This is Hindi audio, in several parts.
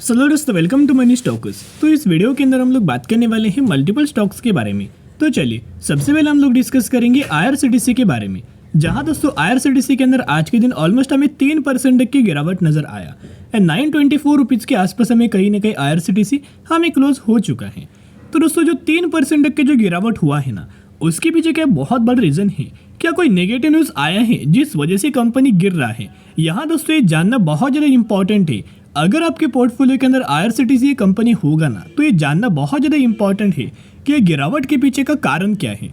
हेलो दोस्तों, वेलकम टू मनी स्टॉक्स। तो इस वीडियो के अंदर हम लोग बात करने वाले हैं मल्टीपल स्टॉक्स के बारे में। तो चलिए सबसे पहले हम लोग डिस्कस करेंगे आईआरसीटीसी के बारे में। जहां दोस्तों आईआरसीटीसी के अंदर आज के दिन ऑलमोस्ट हमें 3% की गिरावट नजर आया एंड 924 रुपीज़ के आसपास हमें कहीं ना कहीं आईआरसीटीसी हमें क्लोज हो चुका है। तो दोस्तों जो 3% की जो गिरावट हुआ है ना, उसके पीछे क्या बहुत बड़ा रीज़न है? क्या कोई नेगेटिव न्यूज़ आया है जिस वजह से कंपनी गिर रहा है? यहाँ दोस्तों ये जानना बहुत ज़्यादा इंपॉर्टेंट है। अगर आपके पोर्टफोलियो के अंदर आईआरसीटीसी कंपनी होगा ना, तो ये जानना बहुत ज़्यादा इंपॉर्टेंट है कि ये गिरावट के पीछे का कारण क्या है।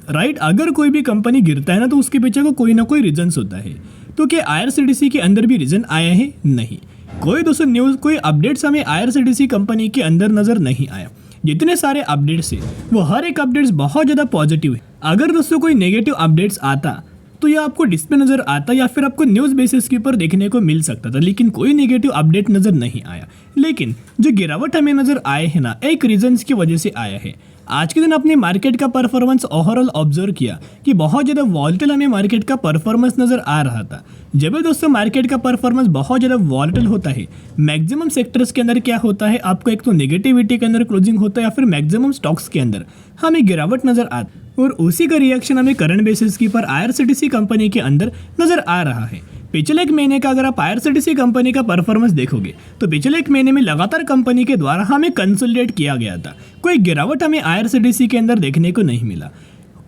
राइट, अगर कोई भी कंपनी गिरता है ना, तो उसके पीछे को कोई ना कोई रीजन्स होता है। तो क्या आईआरसीटीसी के अंदर भी रीजन आया है? नहीं। कोई दोस्तों न्यूज़, कोई अपडेट्स हमें आईआरसीटीसी कंपनी के अंदर नज़र नहीं आया। जितने सारे अपडेट्स है वो हर एक अपडेट्स बहुत ज़्यादा पॉजिटिव है। अगर दोस्तों कोई नेगेटिव अपडेट्स आता तो ये आपको डिस्प्ले नज़र आता या फिर आपको न्यूज़ बेसिस के ऊपर देखने को मिल सकता था, लेकिन कोई नेगेटिव अपडेट नज़र नहीं आया। लेकिन जो गिरावट हमें नज़र आए हैं ना, एक रीजन्स की वजह से आया है। आज के दिन अपने मार्केट का परफॉर्मेंस ओवरऑल ऑब्जर्व किया कि बहुत ज़्यादा वॉलेटिल हमें मार्केट का परफॉर्मेंस नज़र आ रहा था। जब भी दोस्तों मार्केट का परफॉर्मेंस बहुत ज़्यादा वॉलेटिल होता है, मैक्सिमम सेक्टर्स के अंदर क्या होता है, आपको एक तो नेगेटिविटी के अंदर क्लोजिंग होता है या फिर मैक्सिमम स्टॉक्स के अंदर हमें गिरावट नज़र आती है। और उसी का रिएक्शन हमें करंट बेसिस की पर आईआरसीटीसी कंपनी के अंदर नज़र आ रहा है। पिछले एक महीने का अगर आप आईआरसीटीसी कंपनी का परफॉर्मेंस देखोगे तो पिछले एक महीने में लगातार कंपनी के द्वारा हमें कंसोलिडेट किया गया था। कोई गिरावट हमें आईआरसीटीसी के अंदर देखने को नहीं मिला।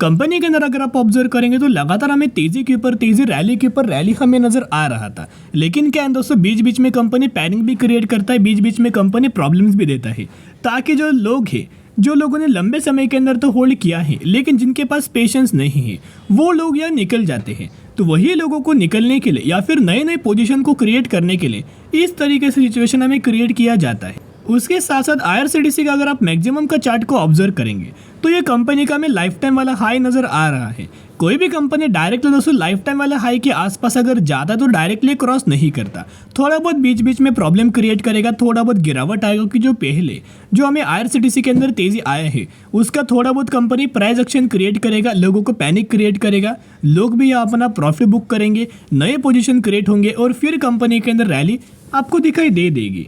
कंपनी के अंदर अगर आप ऑब्जर्व करेंगे तो लगातार हमें तेजी के ऊपर तेजी, रैली के ऊपर रैली हमें नजर आ रहा था। लेकिन क्या है दोस्तों, बीच बीच में कंपनी पैनिक भी क्रिएट करता है, बीच बीच में कंपनी प्रॉब्लम्स भी देता है, ताकि जो लोग हैं, जो लोगों ने लंबे समय के अंदर तो होल्ड किया है लेकिन जिनके पास पेशेंस नहीं है, वो लोग यहाँ निकल जाते हैं। तो वही लोगों को निकलने के लिए या फिर नए नए पोजीशन को क्रिएट करने के लिए इस तरीके से सिचुएशन हमें क्रिएट किया जाता है। उसके साथ साथ आईआरसीटीसी का अगर आप मैक्सिमम का चार्ट को ऑब्जर्व करेंगे तो ये कंपनी का हमें लाइफ टाइम वाला हाई नजर आ रहा है। कोई भी कंपनी डायरेक्टली दोस्तों लाइफ टाइम वाला हाई के आसपास अगर जाता तो डायरेक्टली क्रॉस नहीं करता, थोड़ा बहुत बीच बीच में प्रॉब्लम क्रिएट करेगा, थोड़ा बहुत गिरावट आएगा। कि जो पहले जो हमें आईआरसीटीसी के अंदर तेजी आया है उसका थोड़ा बहुत कंपनी प्राइस एक्शन क्रिएट करेगा, लोगों को पैनिक क्रिएट करेगा, लोग भी यहाँ अपना प्रॉफिट बुक करेंगे, नए पोजिशन क्रिएट होंगे और फिर कंपनी के अंदर रैली आपको दिखाई दे देगी।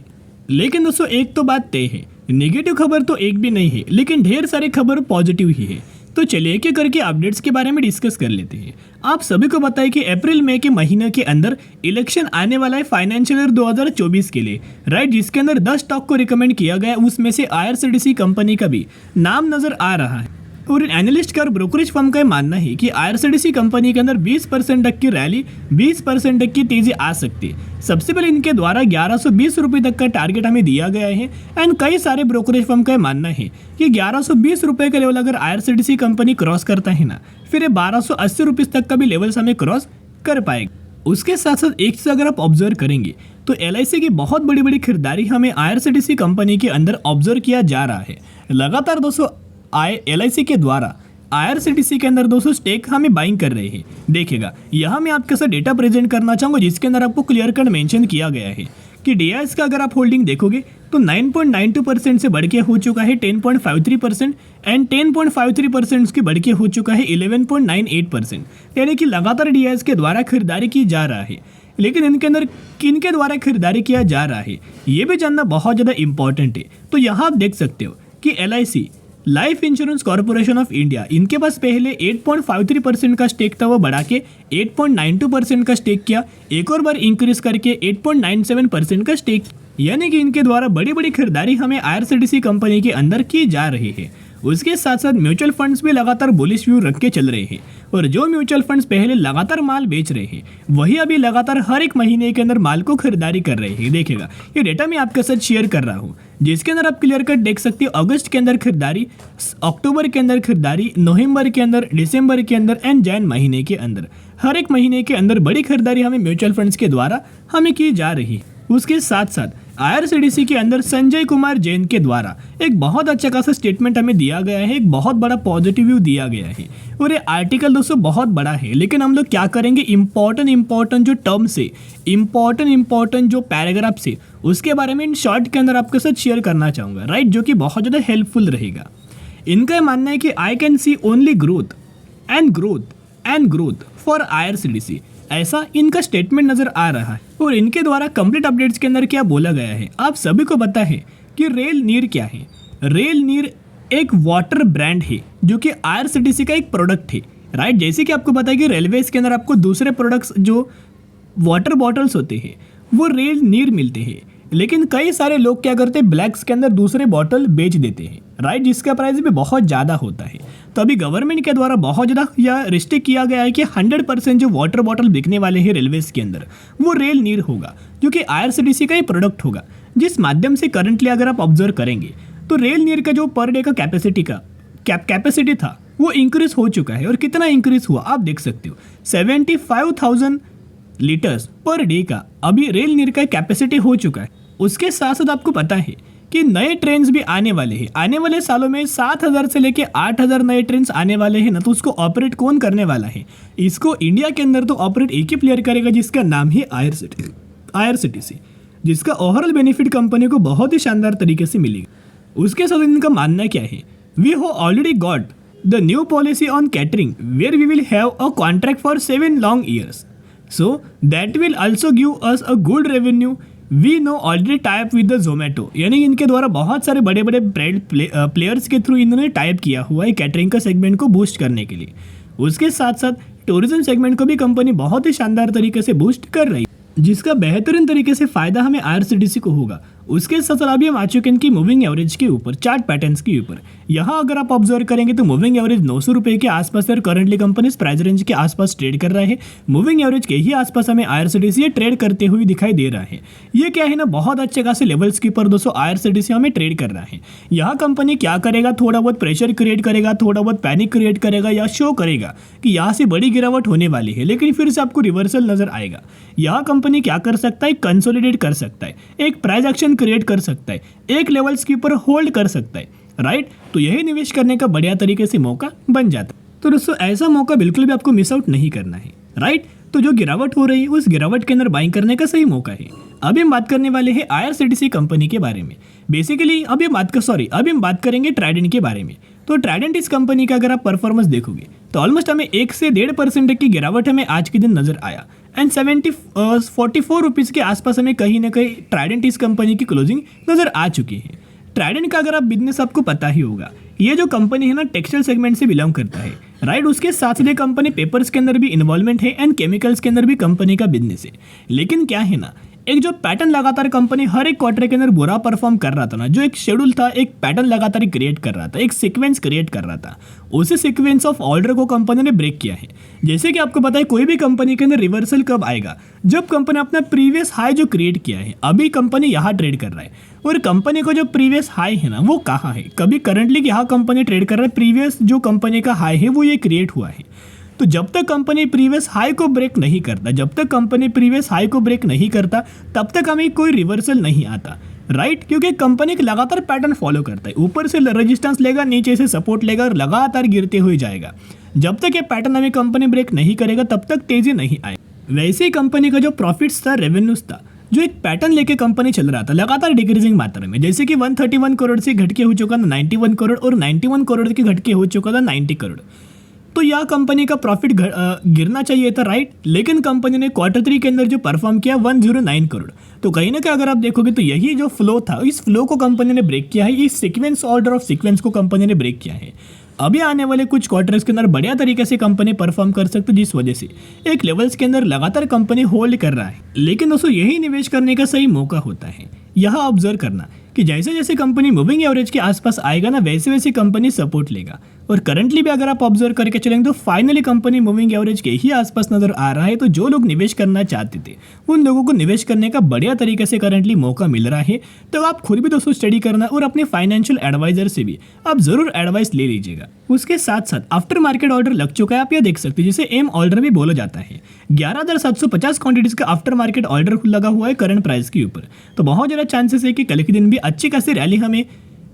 लेकिन दोस्तों एक तो बात तय है, नेगेटिव खबर तो एक भी नहीं है, लेकिन ढेर सारे खबर पॉजिटिव ही है। तो चलिए एक एक करके अपडेट्स के बारे में डिस्कस कर लेते हैं। आप सभी को बताएं कि अप्रैल मई के महीने के अंदर इलेक्शन आने वाला है फाइनेंशियल ईयर 2024 के लिए, राइट, जिसके अंदर 10 स्टॉक को रिकमेंड किया गया, उसमें से आईआरसीटीसी कंपनी का भी नाम नजर आ रहा है। और एनालिस्ट का और ब्रोकरेज फर्म का मानना है कि आईआरसीटीसी कंपनी के अंदर 20% तक की रैली, 20% तक की तेजी आ सकती है। सबसे पहले इनके द्वारा 1120 रुपये तक का टारगेट हमें दिया गया है एंड कई सारे ब्रोकरेज फर्म का मानना है कि 1120 रुपये का लेवल अगर आईआरसीटीसी कंपनी क्रॉस करता है ना, फिर ये 1280 रुपीज़ तक का भी लेवल्स हमें क्रॉस कर पाएगा। उसके साथ साथ एक चीज़ अगर आप ऑब्जर्व करेंगे तो एलआईसी की बहुत बड़ी बड़ी खरीदारी हमें आईआरसीटीसी कंपनी के अंदर ऑब्जर्व किया जा रहा है। लगातार दोस्तों एलआईसी के द्वारा आईआरसीटीसी के अंदर दोस्तों स्टेक हमें बाइंग कर रहे हैं। देखिएगा, यहाँ मैं आपके साथ डेटा प्रेजेंट करना चाहूँगा जिसके अंदर आपको क्लियर कट मेंशन किया गया है कि डीआईएस का अगर आप होल्डिंग देखोगे तो 9.92% से बढ़ के हो चुका है 10.53% एंड 10.53% की बढ़ के हो चुका है 11.98%, यानी कि लगातार डीआईएस के द्वारा खरीदारी की जा रहा है। लेकिन इनके अंदर किन के द्वारा खरीदारी किया जा रहा है ये भी जानना बहुत ज़्यादा इंपॉर्टेंट है। तो यहाँ आप देख सकते हो कि LIC, life insurance corporation of India, इनके पास पहले 8.53% का स्टेक था, वो बढ़ा के 8.92% का स्टेक किया, एक और बार इंक्रीज करके 8.97% का स्टेक, यानी कि इनके द्वारा बड़ी बड़ी खरीदारी हमें आईआरसीटीसी कंपनी के अंदर की जा रही है। उसके साथ साथ म्यूचुअल फंड्स भी लगातार बुलिश व्यू रख के चल रहे हैं और जो म्यूचुअल फंड्स पहले लगातार माल बेच रहे हैं वही अभी लगातार हर एक महीने के अंदर माल को खरीदारी कर रहे हैं। देखिएगा, ये डेटा मैं आपके साथ शेयर कर रहा हूँ जिसके अंदर आप क्लियर कट देख सकते हो। अगस्त के अंदर खरीदारी, अक्टूबर के अंदर खरीदारी, नवंबर के अंदर, दिसंबर के अंदर एंड जैन महीने के अंदर, हर एक महीने के अंदर बड़ी खरीदारी हमें म्यूचुअल फंड्स के द्वारा हमें की जा रही है। उसके साथ साथ आईआरसीटीसी के अंदर संजय कुमार जैन के द्वारा एक बहुत अच्छा खासा स्टेटमेंट हमें दिया गया है, एक बहुत बड़ा पॉजिटिव व्यू दिया गया है और ये आर्टिकल दोस्तों बहुत बड़ा है। लेकिन हम लोग क्या करेंगे, इंपॉर्टेंट जो टर्म्स है, इंपॉर्टेंट जो पैराग्राफ से, उसके बारे में इन शॉर्ट के अंदर आपके साथ शेयर करना चाहूँगा, राइट, जो कि बहुत ज़्यादा हेल्पफुल रहेगा। इनका मानना है कि I can see only growth and growth for IRCTC, ऐसा इनका स्टेटमेंट नजर आ रहा है। और इनके द्वारा कंप्लीट अपडेट्स के अंदर क्या बोला गया है, आप सभी को पता है कि रेल नीर क्या है। रेल नीर एक वाटर ब्रांड है जो कि आईआरसीटीसी का एक प्रोडक्ट है, राइट। जैसे कि आपको पता है कि रेलवेज के अंदर आपको दूसरे प्रोडक्ट्स जो वाटर बॉटल्स होते हैं वो रेल नीर मिलते हैं, लेकिन कई सारे लोग क्या करते हैं, ब्लैक्स के अंदर दूसरे बॉटल बेच देते हैं, राइट, जिसका प्राइस भी बहुत ज़्यादा होता है। तो अभी गवर्नमेंट के द्वारा बहुत ज़्यादा या रिस्ट्रिक्ट किया गया है कि 100% जो वाटर बॉटल बिकने वाले हैं रेलवेज के अंदर वो रेल नीर होगा, जो कि आईआरसीटीसी का ही प्रोडक्ट होगा। जिस माध्यम से करंटली अगर आप ऑब्जर्व करेंगे तो रेल नीर का जो पर डे का कैपेसिटी था वो इंक्रीज हो चुका है। और कितना इंक्रीज हुआ आप देख सकते हो, 75,000 लीटर्स पर डे का अभी रेल नीर का कैपेसिटी हो चुका है। उसके साथ साथ आपको पता है कि नए ट्रेन्स भी आने वाले हैं। आने वाले सालों में 7,000 से लेके 8,000 नए ट्रेन्स आने वाले हैं ना। तो उसको ऑपरेट कौन करने वाला है, इसको इंडिया के अंदर तो ऑपरेट एक ही प्लेयर करेगा जिसका नाम है आईआरसीटीसी, जिसका ओवरऑल बेनिफिट कंपनी को बहुत ही शानदार तरीके से मिलेगा। उसके साथ इनका मानना क्या है, we have already got the new policy on catering where we will have a contract for 7 long years, so that will also give us a good revenue. We know already tie up with the Zomato, यानी इनके द्वारा बहुत सारे बड़े बड़े ब्रांड प्लेयर्स के थ्रू इन्होंने टाइप किया हुआ है कैटरिंग का सेगमेंट को बूस्ट करने के लिए। उसके साथ साथ टूरिज्म सेगमेंट को भी कंपनी बहुत ही शानदार तरीके से बूस्ट कर रही है, जिसका बेहतरीन तरीके से फायदा हमें आईआरसीटीसी को होगा। उसके साथ अभी हम आ चुके हैं इनकी मूविंग एवरेज के ऊपर, चार्ट पैटर्न्स के ऊपर। यहाँ अगर आप ऑब्जर्व करेंगे तो मूविंग एवरेज 900 रुपये के आसपास है। करंटली कंपनी इस प्राइस रेंज के आसपास ट्रेड कर रहा है। मूविंग एवरेज के ही आसपास हमें आईआरसीटीसी ट्रेड करते हुए दिखाई दे रहा है। ये क्या है ना, बहुत अच्छे खासे लेवल्स के ऊपर दोस्तों आईआरसीटीसी हमें ट्रेड कर रहा है। यहाँ कंपनी क्या करेगा, थोड़ा बहुत प्रेशर क्रिएट करेगा, थोड़ा बहुत पैनिक क्रिएट करेगा या शो करेगा कि यहाँ से बड़ी गिरावट होने वाली है, लेकिन फिर से आपको रिवर्सल नजर आएगा। यहाँ कंपनी क्या कर सकता है, कंसोलिडेट कर सकता है, एक प्राइस एक्शन क्रिएट कर सकता है, एक लेवल्स के ऊपर होल्ड कर सकता है, राइट। तो यही निवेश करने का बढ़िया तरीके से मौका बन जाता है। तो दोस्तों ऐसा मौका बिल्कुल भी आपको मिस आउट नहीं करना है, राइट। तो जो गिरावट हो रही है उस गिरावट के अंदर बाइंग करने का सही मौका है। अभी हम बात करने वाले हैं आईआरसीटीसी कंपनी के बारे में। बेसिकली अभी हम बात करेंगे ट्राइडेंट के बारे में। तो ट्राइडेंट इस कंपनी का अगर आप परफॉर्मेंस देखोगे तो ऑलमोस्ट हमें 1 से 1.5% की गिरावट हमें आज के दिन नजर आया। एंड 44 रुपीज़ के आसपास हमें कहीं ना कहीं ट्राइडेंट इस कंपनी की क्लोजिंग नजर आ चुकी है। ट्राइडेंट का अगर आप बिजनेस आपको पता ही होगा, ये जो कंपनी है ना टेक्सटाइल सेगमेंट से बिलोंग करता है, राइट। उसके साथ ही कंपनी पेपर्स के अंदर भी इन्वॉल्वमेंट है एंड केमिकल्स के अंदर भी कंपनी का बिजनेस है। लेकिन क्या है ना, एक जो पैटर्न लगातार कंपनी हर एक क्वार्टर के अंदर बुरा परफॉर्म कर रहा था ना, जो एक शेड्यूल था, एक पैटर्न लगातार क्रिएट कर रहा था, एक सीक्वेंस क्रिएट कर रहा था, उसी सीक्वेंस ऑफ ऑर्डर को कंपनी ने ब्रेक किया है। जैसे कि आपको पता है कोई भी कंपनी के अंदर रिवर्सल कब आएगा, जब कंपनी अपना प्रीवियस हाई जो क्रिएट किया है, अभी कंपनी यहाँ ट्रेड कर रहा है और कंपनी को जो प्रीवियस हाई है ना वो कहाँ है, कभी करंटली यहाँ कंपनी ट्रेड कर रहा है, प्रीवियस जो कंपनी का हाई है वो ये क्रिएट हुआ है। तो जब तक कंपनी प्रीवियस हाई को ब्रेक नहीं करता, तब तक हमें कोई रिवर्सल नहीं आता, राइट। क्योंकि कंपनी एक लगातार पैटर्न फॉलो करता है, ऊपर से रेजिस्टेंस लेगा, नीचे से सपोर्ट लेगा और लगातार गिरते हुए जाएगा। जब तक ये पैटर्न हमें कंपनी ब्रेक नहीं करेगा तब तक तेजी नहीं आएगी। वैसे ही कंपनी का जो प्रॉफिट्स था, रेवेन्यूज था, जो एक पैटर्न लेके कंपनी चल रहा था लगातार डिक्रीजिंग मात्रा में, जैसे कि 131 करोड़ से घटके हो चुका था 91 करोड़ और 91 करोड़ के घटके हो चुका था 90 करोड़। तो यह कंपनी का प्रॉफिट गिरना चाहिए था, राइट। लेकिन कंपनी ने Q3 के अंदर जो परफॉर्म किया 109 करोड़। तो कहीं ना कहीं अगर आप देखोगे तो यही जो फ्लो था, इस फ्लो को कंपनी ने ब्रेक किया है, इस सीक्वेंस ऑर्डर ऑफ सीक्वेंस को कंपनी ने ब्रेक किया है। अभी आने वाले कुछ क्वार्टर्स के अंदर बढ़िया तरीके से कंपनी परफॉर्म कर सकती है, जिस वजह से एक लेवल्स के अंदर लगातार कंपनी होल्ड कर रहा है। लेकिन दोस्तों यही निवेश करने का सही मौका होता है। यहाँ ऑब्जर्व करना कि जैसे जैसे कंपनी मूविंग एवरेज के आसपास आएगा ना, वैसे वैसे कंपनी सपोर्ट लेगा। और करंटली भी अगर आप ऑब्जर्व करके चलेंगे तो फाइनली कंपनी मूविंग एवरेज के ही आसपास नजर आ रहा है। तो जो लोग निवेश करना चाहते थे उन लोगों को निवेश करने का बढ़िया तरीके से करंटली मौका मिल रहा है। तो आप खुद भी दोस्तों स्टडी करना और अपने फाइनेंशियल एडवाइजर से भी आप जरूर एडवाइस ले लीजिएगा। उसके साथ साथ आफ्टर मार्केट ऑर्डर लग चुका है, आप यह देख सकते हैं, जिसे एम ऑर्डर भी बोला जाता है। 11,750 क्वांटिटीज का आफ्टर मार्केट ऑर्डर लगा हुआ है करंट प्राइस के ऊपर। तो बहुत ज़्यादा चांसेस है कि कल के दिन भी अच्छी खासी रैली हमें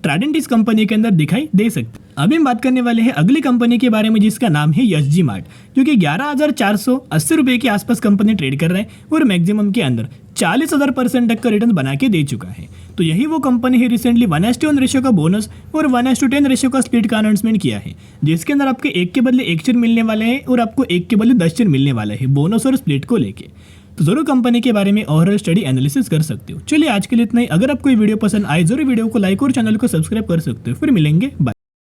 ट्राइडेंट इस कंपनी के अंदर दिखाई दे सकते हैं। अभी हम बात करने वाले हैं अगली कंपनी के बारे में जिसका नाम है यशजी मार्ट, जो कि 11,480 रुपए के आसपास कंपनी ट्रेड कर रहा है और मैक्सिमम के अंदर 40,000% तक का रिटर्न बना के दे चुका है। तो यही वो कंपनी है रिसेंटली 1:1 रेशियो का बोनस और 1:10 रेशियो का स्प्लिट का अनाउंसमेंट किया है, जिसके अंदर आपके 1 के बदले 1 शेयर मिलने वाले हैं और आपको 1 के बदले 10 शेयर मिलने वाला है बोनस और स्प्लिट को लेके। तो जरूर कंपनी के बारे में ओवरऑल स्टडी एनालिसिस कर सकते हो। चलिए आज के लिए इतना ही। अगर आपको ये वीडियो पसंद आए जरूर वीडियो को लाइक और चैनल को सब्सक्राइब कर सकते हो। फिर मिलेंगे, बाय।